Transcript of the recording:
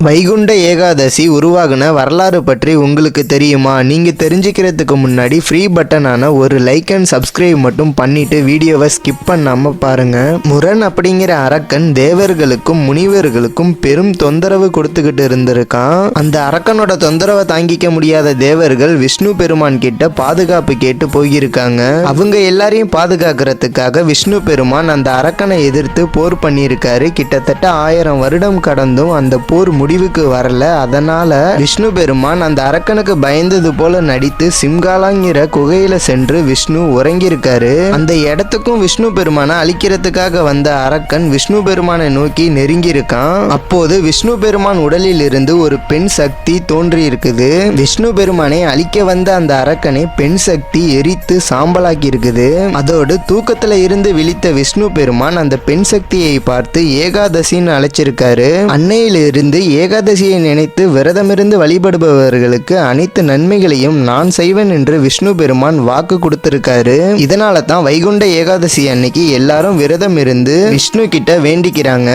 வைகுண்ட ஏகாதசி உருவாகின வரலாறு பற்றி உங்களுக்கு தெரியுமா? நீங்க தெரிஞ்சுக்கிறதுக்கு முன்னாடி ஃப்ரீ பட்டனான ஒரு லைக் அண்ட் சப்ஸ்கிரைப் மட்டும் பண்ணிட்டு வீடியோவை ஸ்கிப் பண்ணாம பாருங்க. முரண் அப்படிங்கிற அரக்கன் தேவர்களுக்கும் முனிவர்களுக்கும் பெரும் தொந்தரவு கொடுத்துக்கிட்டு இருந்திருக்கான். அந்த அரக்கனோட தொந்தரவை தாங்கிக்க முடியாத தேவர்கள் விஷ்ணு பெருமான் கிட்ட பாதுகாப்பு கேட்டு போயிருக்காங்க. அவங்க எல்லாரையும் பாதுகாக்கிறதுக்காக விஷ்ணு பெருமான் அந்த அரக்கனை எதிர்த்து போர் பண்ணியிருக்காரு. கிட்டத்தட்ட 1000 வருடம் கடந்தும் அந்த போர் முடிவுக்கு வரல. அதனால விஷ்ணு பெருமான் அந்த அரக்கனுக்கு பயந்தது போல நடித்து சிம்காலாங்கிற குகையில சென்று விஷ்ணு உறங்கியிருக்காரு. அந்த இடத்துக்கும் விஷ்ணு பெருமானை அழிக்கிறதுக்காக வந்த அரக்கன் விஷ்ணு பெருமானை நோக்கி நெருங்கி இருக்கான். அப்போது விஷ்ணு பெருமான் உடலில் இருந்து ஒரு பெண் சக்தி தோன்றி இருக்குது. விஷ்ணு பெருமானை அழிக்க வந்த அந்த அரக்கனை பெண் சக்தி எரித்து சாம்பலாக்கி இருக்குது. அதோடு தூக்கத்துல இருந்து விழித்த விஷ்ணு பெருமான் அந்த பெண் சக்தியை பார்த்து ஏகாதசின்னு அழைச்சிருக்காரு. அன்னையிலிருந்து ஏகாதசியை நினைத்து விரதமிருந்து வழிபடுபவர்களுக்கு அனைத்து நன்மைகளையும் நான் செய்வேன் என்று விஷ்ணு பெருமான் வாக்கு கொடுத்திருக்காரு. இதனால தான் வைகுண்ட ஏகாதசி அன்னைக்கு எல்லாரும் விரதம் இருந்து விஷ்ணு கிட்ட வேண்டிக்கிறாங்க.